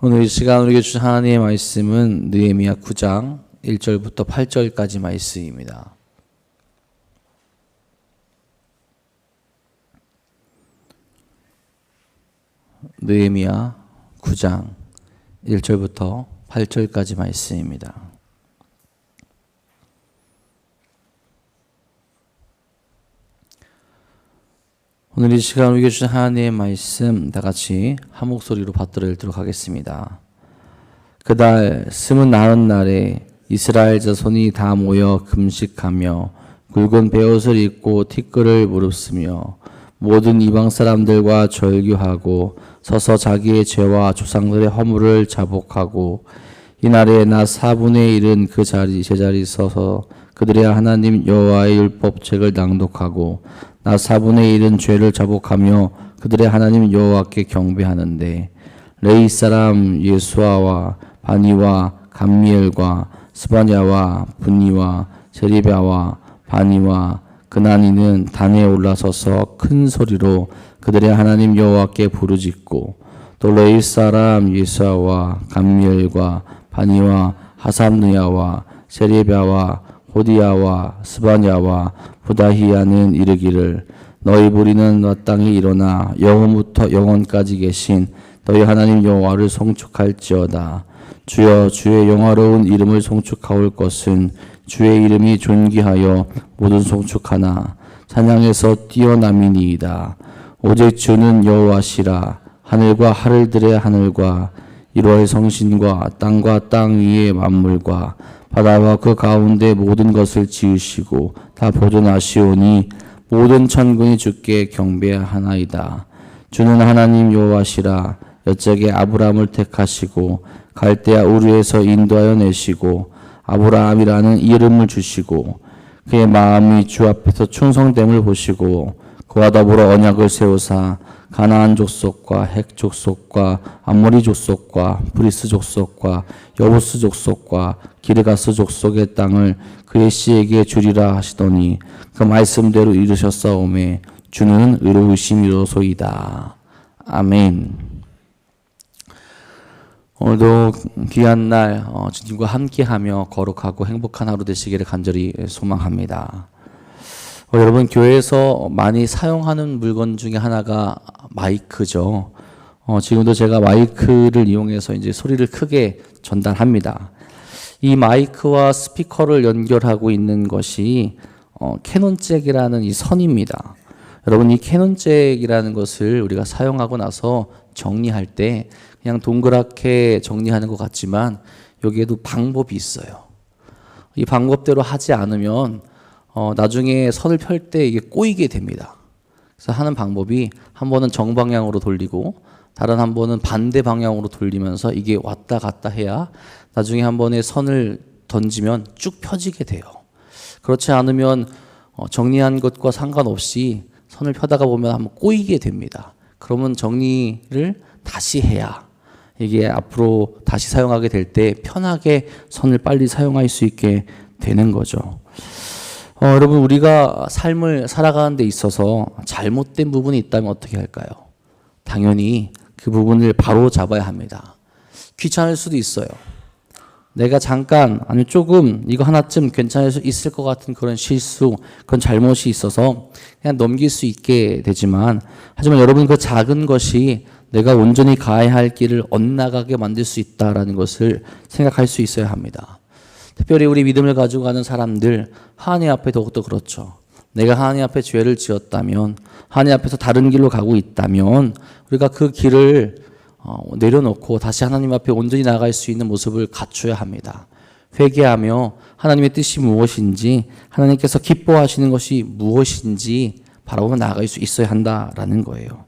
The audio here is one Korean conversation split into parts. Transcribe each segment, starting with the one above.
오늘 이 시간 우리에게 주신 하나님의 말씀은 느헤미야 9장 1절부터 8절까지 말씀입니다. 느헤미야 9장 1절부터 8절까지 말씀입니다. 오늘 이 시간 우리에게 주신 하나님의 말씀 다 같이 한 목소리로 받들어 읽도록 하겠습니다. 그달 29날에 이스라엘 자손이 다 모여 금식하며 굵은 베옷을 입고 티끌을 무릅쓰며 모든 이방 사람들과 절규하고 서서 자기의 죄와 조상들의 허물을 자복하고 이날에 낮 4분의 1은 그 제자리 서서 그들의 하나님 여호와의 율법책을 낭독하고 낮 4분의 1은 죄를 자복하며 그들의 하나님 여호와께 경배하는데 레위 사람 예수아와 바니와 감미엘과 스바냐와 분니와 세리랴와 바니와 그나니는 단에 올라서서 큰 소리로 그들의 하나님 여호와께 부르짖고 또 레위 사람 예수아와 감미엘과 바니와 하삽느야와 세리랴와 호디야와 스바냐와 부다히야는 이르기를 너희 무리는 마땅히 일어나 영원부터 영원까지 계신 너희 하나님 여호와를 송축할지어다. 주여 주의 영화로운 이름을 송축하올 것은 주의 이름이 존귀하여 모든 송축하나 찬양에서 뛰어남이니이다. 오직 주는 여호와시라. 하늘과 하늘들의 하늘과 이로의 성신과 땅과 땅 위의 만물과 바다와 그 가운데 모든 것을 지으시고 다 보존하시오니 모든 천군이 주께 경배하나이다. 주는 하나님 여호와시라. 여쪽에 아브라함을 택하시고 갈대아 우르에서 인도하여 내시고 아브라함이라는 이름을 주시고 그의 마음이 주 앞에서 충성됨을 보시고 그와 더불어 언약을 세우사 가나안 족속과 헷 족속과 암모리 족속과 브리스 족속과 여부스 족속과 기르가스 족속의 땅을 그의 씨에게 주리라 하시더니 그 말씀대로 이루셨사오매 주는 의로우심이로소이다. 아멘. 오늘도 귀한 날 주님과 함께하며 거룩하고 행복한 하루 되시기를 간절히 소망합니다. 여러분, 교회에서 많이 사용하는 물건 중에 하나가 마이크죠. 지금도 제가 마이크를 이용해서 이제 소리를 크게 전달합니다. 이 마이크와 스피커를 연결하고 있는 것이 캐논 잭이라는 이 선입니다. 여러분, 이 캐논 잭이라는 것을 우리가 사용하고 나서 정리할 때 그냥 동그랗게 정리하는 것 같지만 여기에도 방법이 있어요. 이 방법대로 하지 않으면 나중에 선을 펼 때 이게 꼬이게 됩니다. 그래서 하는 방법이 한 번은 정방향으로 돌리고 다른 한 번은 반대 방향으로 돌리면서 이게 왔다 갔다 해야 나중에 한 번에 선을 던지면 쭉 펴지게 돼요. 그렇지 않으면 정리한 것과 상관없이 선을 펴다가 보면 한번 꼬이게 됩니다. 그러면 정리를 다시 해야 이게 앞으로 다시 사용하게 될 때 편하게 선을 빨리 사용할 수 있게 되는 거죠. 여러분, 우리가 삶을 살아가는 데 있어서 잘못된 부분이 있다면 어떻게 할까요? 당연히 그 부분을 바로 잡아야 합니다. 귀찮을 수도 있어요. 내가 잠깐 아니 조금 이거 하나쯤 괜찮을 수 있을 것 같은 그런 실수, 그런 잘못이 있어서 그냥 넘길 수 있게 되지만 하지만 여러분, 그 작은 것이 내가 온전히 가야 할 길을 엇나가게 만들 수 있다라는 것을 생각할 수 있어야 합니다. 특별히 우리 믿음을 가지고 가는 사람들, 하나님 앞에 더욱더 그렇죠. 내가 하나님 앞에 죄를 지었다면, 하나님 앞에서 다른 길로 가고 있다면 우리가 그 길을 내려놓고 다시 하나님 앞에 온전히 나아갈 수 있는 모습을 갖춰야 합니다. 회개하며 하나님의 뜻이 무엇인지, 하나님께서 기뻐하시는 것이 무엇인지 바라보며 나아갈 수 있어야 한다라는 거예요.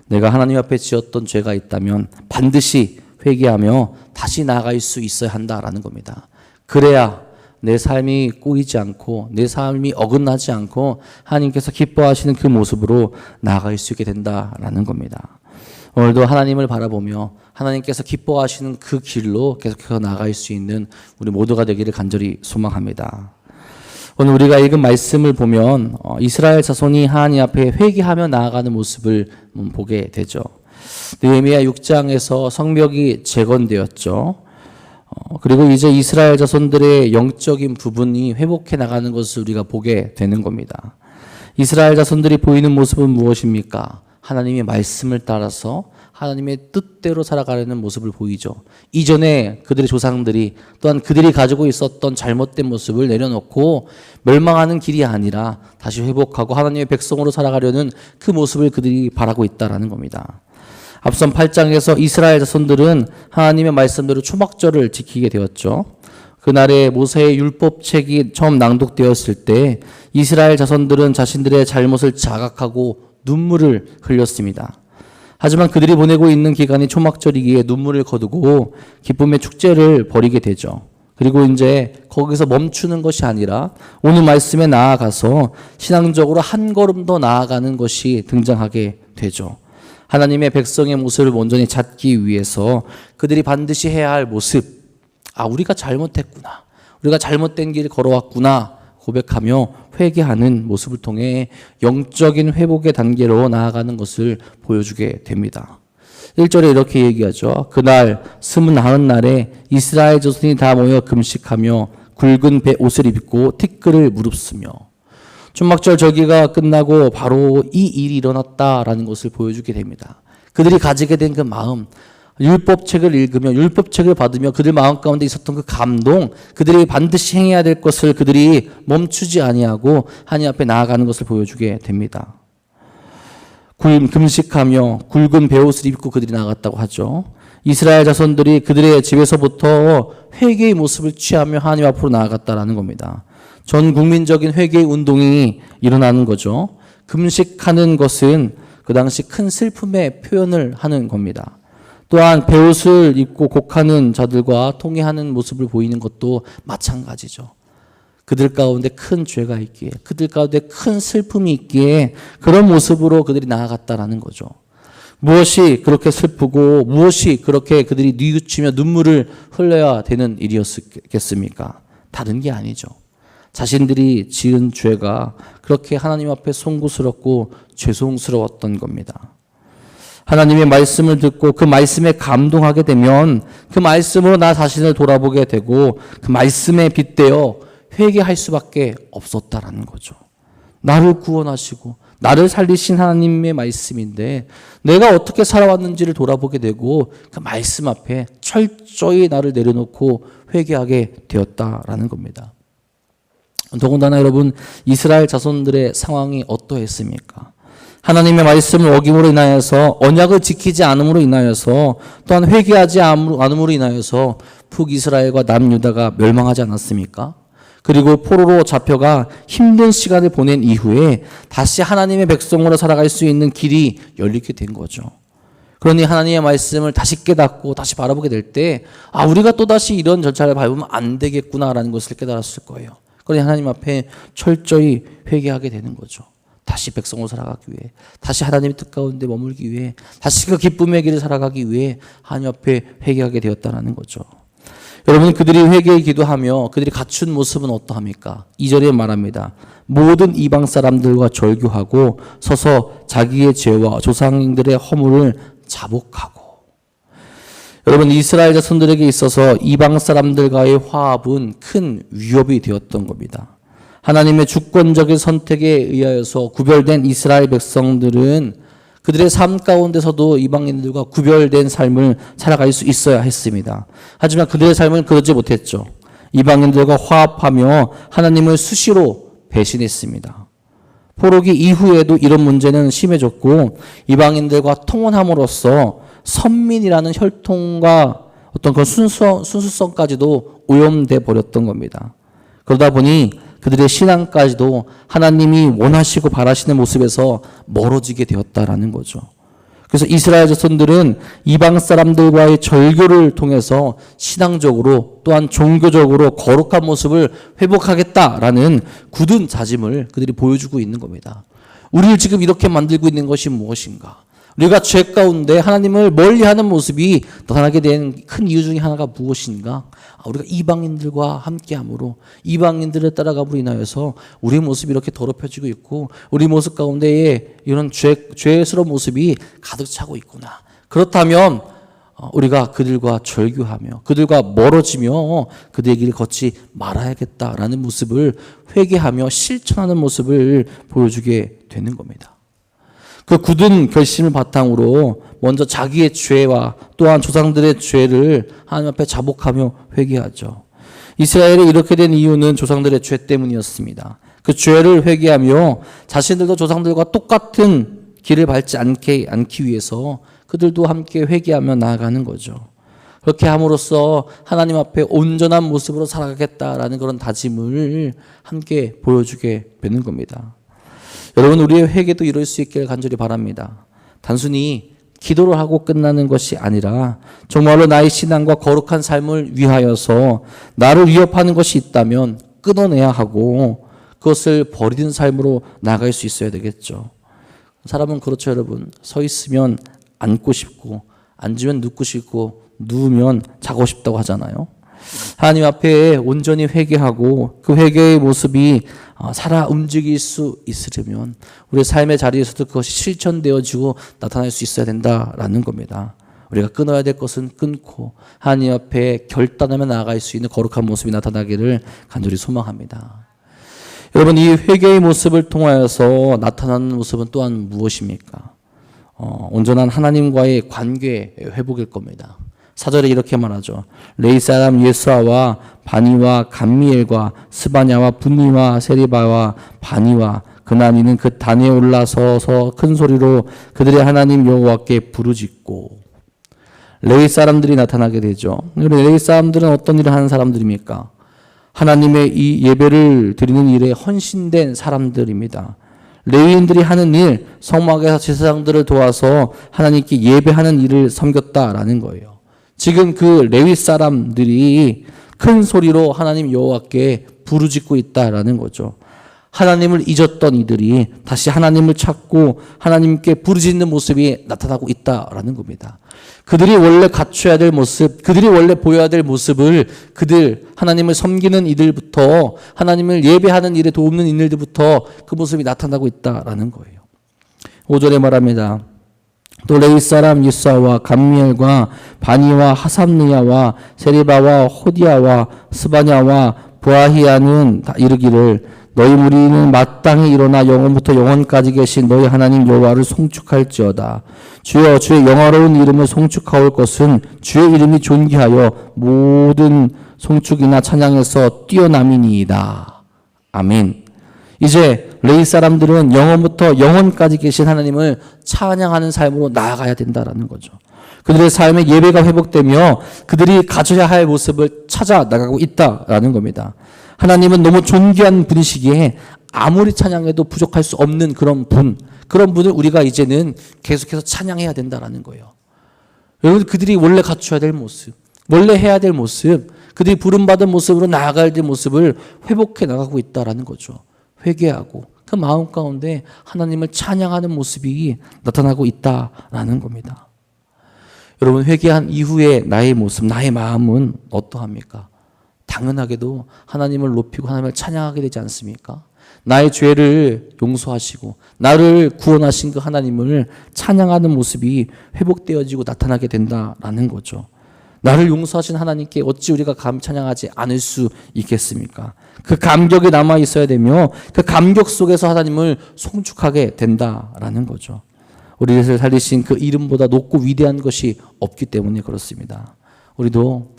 내가 하나님 앞에 지었던 죄가 있다면 반드시 회개하며 다시 나아갈 수 있어야 한다라는 겁니다. 그래야 내 삶이 꼬이지 않고 내 삶이 어긋나지 않고 하나님께서 기뻐하시는 그 모습으로 나아갈 수 있게 된다라는 겁니다. 오늘도 하나님을 바라보며 하나님께서 기뻐하시는 그 길로 계속해서 나아갈 수 있는 우리 모두가 되기를 간절히 소망합니다. 오늘 우리가 읽은 말씀을 보면 이스라엘 자손이 하나님 앞에 회개하며 나아가는 모습을 보게 되죠. 느헤미야 6장에서 성벽이 재건되었죠. 그리고 이제 이스라엘 자손들의 영적인 부분이 회복해 나가는 것을 우리가 보게 되는 겁니다. 이스라엘 자손들이 보이는 모습은 무엇입니까? 하나님의 말씀을 따라서 하나님의 뜻대로 살아가려는 모습을 보이죠. 이전에 그들의 조상들이 또한 그들이 가지고 있었던 잘못된 모습을 내려놓고 멸망하는 길이 아니라 다시 회복하고 하나님의 백성으로 살아가려는 그 모습을 그들이 바라고 있다는 겁니다. 앞선 8장에서 이스라엘 자손들은 하나님의 말씀대로 초막절을 지키게 되었죠. 그날에 모세의 율법책이 처음 낭독되었을 때 이스라엘 자손들은 자신들의 잘못을 자각하고 눈물을 흘렸습니다. 하지만 그들이 보내고 있는 기간이 초막절이기에 눈물을 거두고 기쁨의 축제를 벌이게 되죠. 그리고 이제 거기서 멈추는 것이 아니라 오늘 말씀에 나아가서 신앙적으로 한 걸음 더 나아가는 것이 등장하게 되죠. 하나님의 백성의 모습을 온전히 찾기 위해서 그들이 반드시 해야 할 모습, 우리가 잘못했구나, 우리가 잘못된 길을 걸어왔구나 고백하며 회개하는 모습을 통해 영적인 회복의 단계로 나아가는 것을 보여주게 됩니다. 1절에 이렇게 얘기하죠. 그날 29날에 이스라엘 자손이 다 모여 금식하며 굵은 배 옷을 입고 티끌을 무릅쓰며. 초막절 절기가 끝나고 바로 이 일이 일어났다라는 것을 보여주게 됩니다. 그들이 가지게 된 그 마음, 율법책을 읽으며 율법책을 받으며 그들 마음 가운데 있었던 그 감동, 그들이 반드시 행해야 될 것을 그들이 멈추지 아니하고 하나님 앞에 나아가는 것을 보여주게 됩니다. 금식하며 굵은 베옷을 입고 그들이 나갔다고 하죠. 이스라엘 자손들이 그들의 집에서부터 회개의 모습을 취하며 하나님 앞으로 나아갔다라는 겁니다. 전 국민적인 회개의 운동이 일어나는 거죠. 금식하는 것은 그 당시 큰 슬픔의 표현을 하는 겁니다. 또한 베옷을 입고 곡하는 자들과 통회하는 모습을 보이는 것도 마찬가지죠. 그들 가운데 큰 죄가 있기에, 그들 가운데 큰 슬픔이 있기에 그런 모습으로 그들이 나아갔다라는 거죠. 무엇이 그렇게 슬프고 무엇이 그렇게 그들이 뉘우치며 눈물을 흘려야 되는 일이었겠습니까? 다른 게 아니죠. 자신들이 지은 죄가 그렇게 하나님 앞에 송구스럽고 죄송스러웠던 겁니다. 하나님의 말씀을 듣고 그 말씀에 감동하게 되면 그 말씀으로 나 자신을 돌아보게 되고 그 말씀에 빗대어 회개할 수밖에 없었다라는 거죠. 나를 구원하시고 나를 살리신 하나님의 말씀인데 내가 어떻게 살아왔는지를 돌아보게 되고 그 말씀 앞에 철저히 나를 내려놓고 회개하게 되었다라는 겁니다. 더군다나 여러분, 이스라엘 자손들의 상황이 어떠했습니까? 하나님의 말씀을 어김으로 인하여서, 언약을 지키지 않음으로 인하여서, 또한 회개하지 않음으로 인하여서 북이스라엘과 남유다가 멸망하지 않았습니까? 그리고 포로로 잡혀가 힘든 시간을 보낸 이후에 다시 하나님의 백성으로 살아갈 수 있는 길이 열리게 된 거죠. 그러니 하나님의 말씀을 다시 깨닫고 다시 바라보게 될 때, 우리가 또다시 이런 절차를 밟으면 안 되겠구나라는 것을 깨달았을 거예요. 그러니 하나님 앞에 철저히 회개하게 되는 거죠. 다시 백성으로 살아가기 위해, 다시 하나님의 뜻 가운데 머물기 위해, 다시 그 기쁨의 길을 살아가기 위해 하나님 앞에 회개하게 되었다는 거죠. 여러분, 그들이 회개에 기도하며 그들이 갖춘 모습은 어떠합니까? 2절에 말합니다. 모든 이방 사람들과 절교하고 서서 자기의 죄와 조상들의 허물을 자복하고. 여러분, 이스라엘 자손들에게 있어서 이방 사람들과의 화합은 큰 위협이 되었던 겁니다. 하나님의 주권적인 선택에 의하여서 구별된 이스라엘 백성들은 그들의 삶 가운데서도 이방인들과 구별된 삶을 살아갈 수 있어야 했습니다. 하지만 그들의 삶은 그러지 못했죠. 이방인들과 화합하며 하나님을 수시로 배신했습니다. 포로기 이후에도 이런 문제는 심해졌고 이방인들과 통혼함으로써 선민이라는 혈통과 어떤 그 순수성까지도 오염돼 버렸던 겁니다. 그러다 보니 그들의 신앙까지도 하나님이 원하시고 바라시는 모습에서 멀어지게 되었다라는 거죠. 그래서 이스라엘 자손들은 이방 사람들과의 절교를 통해서 신앙적으로 또한 종교적으로 거룩한 모습을 회복하겠다라는 굳은 다짐을 그들이 보여주고 있는 겁니다. 우리를 지금 이렇게 만들고 있는 것이 무엇인가? 우리가 죄 가운데 하나님을 멀리하는 모습이 나타나게 된 큰 이유 중에 하나가 무엇인가? 우리가 이방인들과 함께함으로, 이방인들을 따라감으로 인하여서 우리의 모습이 이렇게 더럽혀지고 있고 우리 모습 가운데에 이런 죄스러운 모습이 가득 차고 있구나. 그렇다면 우리가 그들과 절교하며 그들과 멀어지며 그들의 길을 걷지 말아야겠다라는 모습을 회개하며 실천하는 모습을 보여주게 되는 겁니다. 그 굳은 결심을 바탕으로 먼저 자기의 죄와 또한 조상들의 죄를 하나님 앞에 자복하며 회개하죠. 이스라엘이 이렇게 된 이유는 조상들의 죄 때문이었습니다. 그 죄를 회개하며 자신들도 조상들과 똑같은 길을 밟지 않기 위해서 그들도 함께 회개하며 나아가는 거죠. 그렇게 함으로써 하나님 앞에 온전한 모습으로 살아가겠다라는 그런 다짐을 함께 보여주게 되는 겁니다. 여러분, 우리의 회개도 이룰 수 있기를 간절히 바랍니다. 단순히 기도를 하고 끝나는 것이 아니라 정말로 나의 신앙과 거룩한 삶을 위하여서 나를 위협하는 것이 있다면 끊어내야 하고 그것을 버리는 삶으로 나아갈 수 있어야 되겠죠. 사람은 그렇죠, 여러분. 서 있으면 앉고 싶고 앉으면 눕고 싶고 누우면 자고 싶다고 하잖아요. 하나님 앞에 온전히 회개하고 그 회개의 모습이 살아 움직일 수 있으려면 우리의 삶의 자리에서도 그것이 실천되어지고 나타날 수 있어야 된다라는 겁니다. 우리가 끊어야 될 것은 끊고 하나님 앞에 결단하며 나아갈 수 있는 거룩한 모습이 나타나기를 간절히 소망합니다. 여러분, 이 회개의 모습을 통하여서 나타나는 모습은 또한 무엇입니까? 온전한 하나님과의 관계 회복일 겁니다. 4절에 이렇게 말하죠. 레위 사람 예수아와 바니와 감미엘과 스바냐와 분니와 세리바와 바니와 그나니는 그 단에 올라서서 큰 소리로 그들의 하나님 여호와께 부르짖고. 레위 사람들이 나타나게 되죠. 레위 사람들은 어떤 일을 하는 사람들입니까? 하나님의 이 예배를 드리는 일에 헌신된 사람들입니다. 레위인들이 하는 일, 성막에서 제사장들을 도와서 하나님께 예배하는 일을 섬겼다라는 거예요. 지금 그 레위 사람들이 큰 소리로 하나님 여호와께 부르짖고 있다라는 거죠. 하나님을 잊었던 이들이 다시 하나님을 찾고 하나님께 부르짖는 모습이 나타나고 있다라는 겁니다. 그들이 원래 갖춰야 될 모습, 그들이 원래 보여야 될 모습을 그들 하나님을 섬기는 이들부터 하나님을 예배하는 일에 돕는 이들부터 그 모습이 나타나고 있다라는 거예요. 5절에 말합니다. 또 레위 사람 예수아와 감미엘과 바니와 하삼느야와 세리바와 호디아와 스바냐와 보아히야는 다 이르기를 너희 무리는 마땅히 일어나 영원부터 영원까지 계신 너희 하나님 여호와를 송축할지어다. 주여, 주의 영화로운 이름을 송축하올 것은 주의 이름이 존귀하여 모든 송축이나 찬양에서 뛰어남이니이다. 아멘. 이제 레위 사람들은 영원부터 영원까지 계신 하나님을 찬양하는 삶으로 나아가야 된다라는 거죠. 그들의 삶의 예배가 회복되며 그들이 가져야 할 모습을 찾아 나가고 있다라는 겁니다. 하나님은 너무 존귀한 분이시기에 아무리 찬양해도 부족할 수 없는 그런 분을 우리가 이제는 계속해서 찬양해야 된다라는 거예요. 여러분, 그들이 원래 갖춰야 될 모습, 원래 해야 될 모습, 그들이 부름받은 모습으로 나아가야 될 모습을 회복해 나가고 있다라는 거죠. 회개하고 그 마음 가운데 하나님을 찬양하는 모습이 나타나고 있다라는 겁니다. 여러분, 회개한 이후에 나의 모습, 나의 마음은 어떠합니까? 당연하게도 하나님을 높이고 하나님을 찬양하게 되지 않습니까? 나의 죄를 용서하시고 나를 구원하신 그 하나님을 찬양하는 모습이 회복되어지고 나타나게 된다라는 거죠. 나를 용서하신 하나님께 어찌 우리가 감히 찬양하지 않을 수 있겠습니까? 그 감격이 남아 있어야 되며 그 감격 속에서 하나님을 송축하게 된다라는 거죠. 우리를 살리신 그 이름보다 높고 위대한 것이 없기 때문에 그렇습니다. 우리도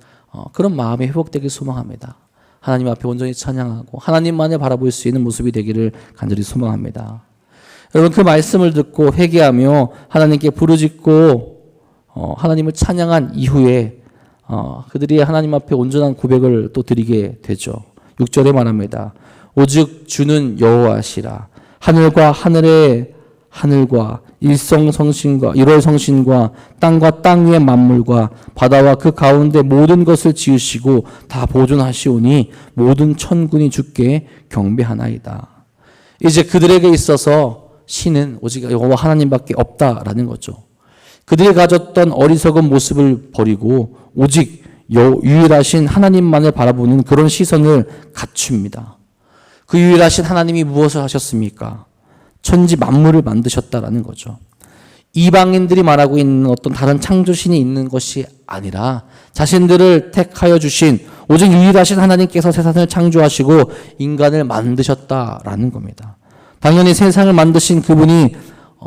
그런 마음이 회복되길 소망합니다. 하나님 앞에 온전히 찬양하고 하나님만을 바라볼 수 있는 모습이 되기를 간절히 소망합니다. 여러분, 그 말씀을 듣고 회개하며 하나님께 부르짖고 하나님을 찬양한 이후에 그들이 하나님 앞에 온전한 고백을 또 드리게 되죠. 6절에 말합니다. 오직 주는 여호와시라. 하늘과 하늘의 하늘과 일성성신과 일월성신과 땅과 땅 위의 만물과 바다와 그 가운데 모든 것을 지으시고 다 보존하시오니 모든 천군이 주께 경배하나이다. 이제 그들에게 있어서 신은 오직 여호와 하나님밖에 없다라는 거죠. 그들이 가졌던 어리석은 모습을 버리고 오직 유일하신 하나님만을 바라보는 그런 시선을 갖춥니다. 그 유일하신 하나님이 무엇을 하셨습니까? 천지 만물을 만드셨다라는 거죠. 이방인들이 말하고 있는 어떤 다른 창조신이 있는 것이 아니라 자신들을 택하여 주신 오직 유일하신 하나님께서 세상을 창조하시고 인간을 만드셨다라는 겁니다. 당연히 세상을 만드신 그분이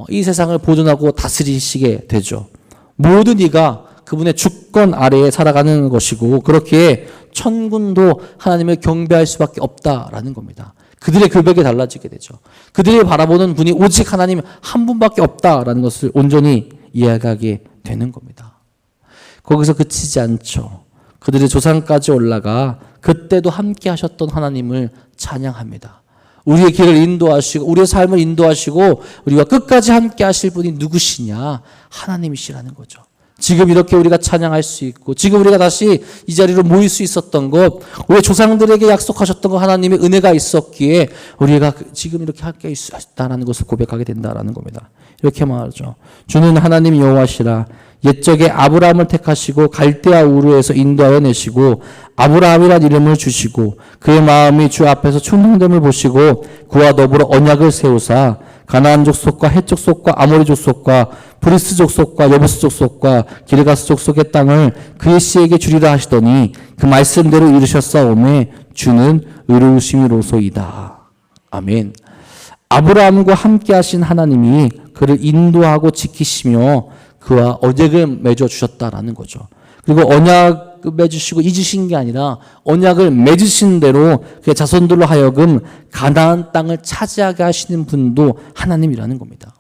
이 세상을 보존하고 다스리시게 되죠. 모든 이가 그분의 주권 아래에 살아가는 것이고 그렇기에 천군도 하나님을 경배할 수밖에 없다라는 겁니다. 그들의 급액이 달라지게 되죠. 그들이 바라보는 분이 오직 하나님 한 분밖에 없다라는 것을 온전히 이해하게 되는 겁니다. 거기서 그치지 않죠. 그들의 조상까지 올라가 그때도 함께 하셨던 하나님을 찬양합니다. 우리의 길을 인도하시고 우리의 삶을 인도하시고 우리와 끝까지 함께 하실 분이 누구시냐? 하나님이시라는 거죠. 지금 이렇게 우리가 찬양할 수 있고 지금 우리가 다시 이 자리로 모일 수 있었던 것, 우리 조상들에게 약속하셨던 것 하나님의 은혜가 있었기에 우리가 지금 이렇게 함께 있었다는 것을 고백하게 된다라는 겁니다. 이렇게 말하죠. 주는 하나님 여호와시라. 옛적에 아브라함을 택하시고 갈대아 우르에서 인도하여 내시고 아브라함이란 이름을 주시고 그의 마음이 주 앞에서 충성됨을 보시고 그와 더불어 언약을 세우사 가나안 족속과 헷 족속과 아모리 족속과 브리스 족속과 여부스 족속과 기르가스 족속의 땅을 그의 씨에게 주리라 하시더니 그 말씀대로 이루셨사오매 주는 의로우심이로소이다. 아멘. 아브라함과 함께 하신 하나님이 그를 인도하고 지키시며 그와 언약을 맺어 주셨다라는 거죠. 그리고 언약 맺으시고 잊으신 게 아니라 언약을 맺으신 대로 그의 자손들로 하여금 가나안 땅을 차지하게 하시는 분도 하나님이라는 겁니다.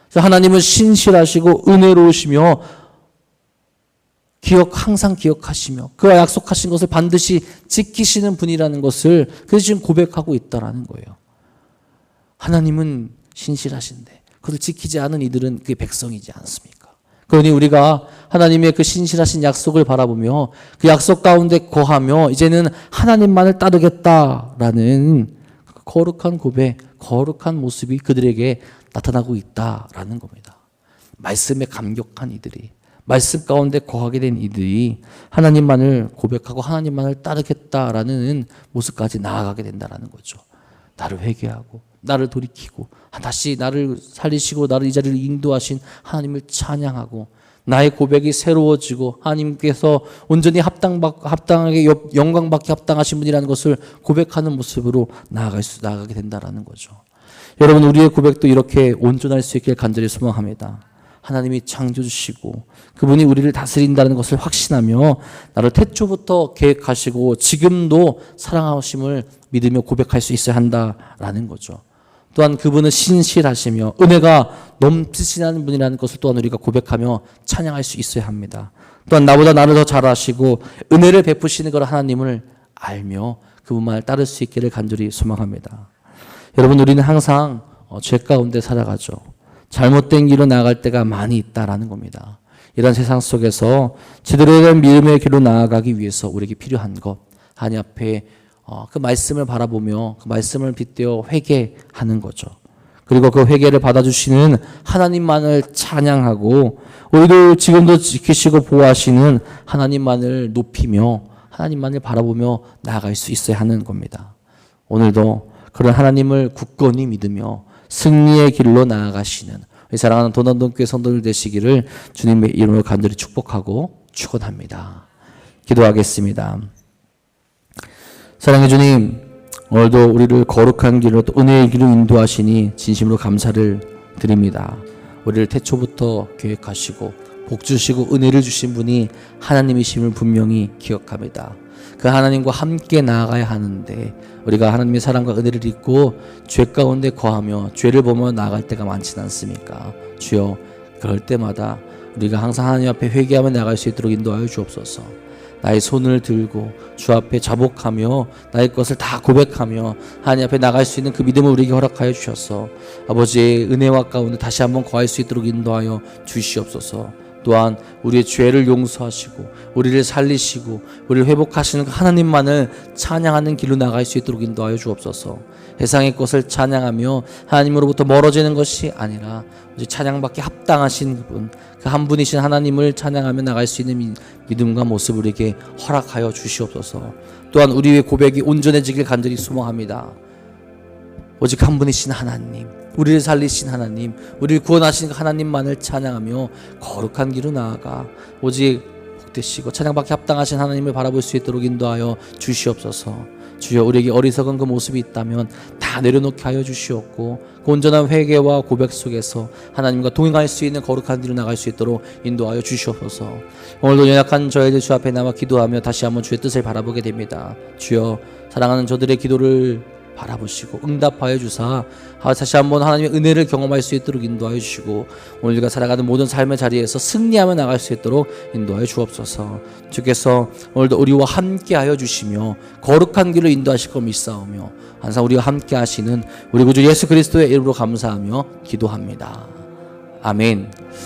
그래서 하나님은 신실하시고 은혜로우시며 항상 기억하시며 그와 약속하신 것을 반드시 지키시는 분이라는 것을 그래서 지금 고백하고 있다라는 거예요. 하나님은 신실하신데 그것을 지키지 않은 이들은 그게 백성이지 않습니까? 그러니 우리가 하나님의 그 신실하신 약속을 바라보며 그 약속 가운데 거하며 이제는 하나님만을 따르겠다라는 거룩한 고백, 거룩한 모습이 그들에게 나타나고 있다라는 겁니다. 말씀에 감격한 이들이, 말씀 가운데 거하게 된 이들이 하나님만을 고백하고 하나님만을 따르겠다라는 모습까지 나아가게 된다는 거죠. 나를 회개하고 나를 돌이키고 다시 나를 살리시고 나를 이 자리를 인도하신 하나님을 찬양하고 나의 고백이 새로워지고 하나님께서 온전히 합당하게 영광받게 합당하신 분이라는 것을 고백하는 모습으로 나아가게 된다는 거죠. 여러분, 우리의 고백도 이렇게 온전할 수 있길 간절히 소망합니다. 하나님이 창조주시고 그분이 우리를 다스린다는 것을 확신하며 나를 태초부터 계획하시고 지금도 사랑하심을 믿으며 고백할 수 있어야 한다라는 거죠. 또한 그분은 신실하시며 은혜가 넘치시는 분이라는 것을 또한 우리가 고백하며 찬양할 수 있어야 합니다. 또한 나보다 나를 더 잘 아시고 은혜를 베푸시는 걸 하나님을 알며 그분만을 따를 수 있기를 간절히 소망합니다. 여러분, 우리는 항상 죄 가운데 살아가죠. 잘못된 길로 나아갈 때가 많이 있다라는 겁니다. 이런 세상 속에서 제대로 된 믿음의 길로 나아가기 위해서 우리에게 필요한 것, 하나님 앞에 그 말씀을 바라보며 그 말씀을 빗대어 회개하는 거죠. 그리고 그 회개를 받아주시는 하나님만을 찬양하고 우리도 지금도 지키시고 보호하시는 하나님만을 높이며 하나님만을 바라보며 나아갈 수 있어야 하는 겁니다. 오늘도 그런 하나님을 굳건히 믿으며 승리의 길로 나아가시는 우리 사랑하는 도남동교회 성도들 되시기를 주님의 이름으로 간절히 축복하고 축원합니다. 기도하겠습니다. 사랑해 주님, 오늘도 우리를 거룩한 길로 또 은혜의 길로 인도하시니 진심으로 감사를 드립니다. 우리를 태초부터 계획하시고 복 주시고 은혜를 주신 분이 하나님이심을 분명히 기억합니다. 그 하나님과 함께 나아가야 하는데 우리가 하나님의 사랑과 은혜를 잊고 죄 가운데 거하며 죄를 보며 나아갈 때가 많지는 않습니까? 주여, 그럴 때마다 우리가 항상 하나님 앞에 회개하며 나아갈 수 있도록 인도하여 주옵소서. 나의 손을 들고 주 앞에 자복하며 나의 것을 다 고백하며 하나님 앞에 나갈 수 있는 그 믿음을 우리에게 허락하여 주셔서 아버지의 은혜와 가운데 다시 한번 거할 수 있도록 인도하여 주시옵소서. 또한 우리의 죄를 용서하시고 우리를 살리시고 우리를 회복하시는 하나님만을 찬양하는 길로 나갈 수 있도록 인도하여 주옵소서. 세상의 것을 찬양하며 하나님으로부터 멀어지는 것이 아니라 오직 찬양받기 합당하신 그분, 그 한 분이신 하나님을 찬양하며 나갈 수 있는 믿음과 모습을 우리에게 허락하여 주시옵소서. 또한 우리의 고백이 온전해지길 간절히 소망합니다. 오직 한 분이신 하나님, 우리를 살리신 하나님, 우리를 구원하신 하나님만을 찬양하며 거룩한 길로 나아가 오직 복되시고 찬양받기 합당하신 하나님을 바라볼 수 있도록 인도하여 주시옵소서. 주여, 우리에게 어리석은 그 모습이 있다면 다 내려놓게 하여 주시옵고 그 온전한 회개와 고백 속에서 하나님과 동행할 수 있는 거룩한 길로 나갈 수 있도록 인도하여 주시옵소서. 오늘도 연약한 저희들 주 앞에 나와 기도하며 다시 한번 주의 뜻을 바라보게 됩니다. 주여, 사랑하는 저들의 기도를 바라보시고 응답하여 주사 다시 한번 하나님의 은혜를 경험할 수 있도록 인도하여 주시고 오늘 우리가 살아가는 모든 삶의 자리에서 승리하며 나갈 수 있도록 인도하여 주옵소서. 주께서 오늘도 우리와 함께하여 주시며 거룩한 길로 인도하실 걸 믿사오며 항상 우리와 함께 하시는 우리 구주 예수 그리스도의 이름으로 감사하며 기도합니다. 아멘.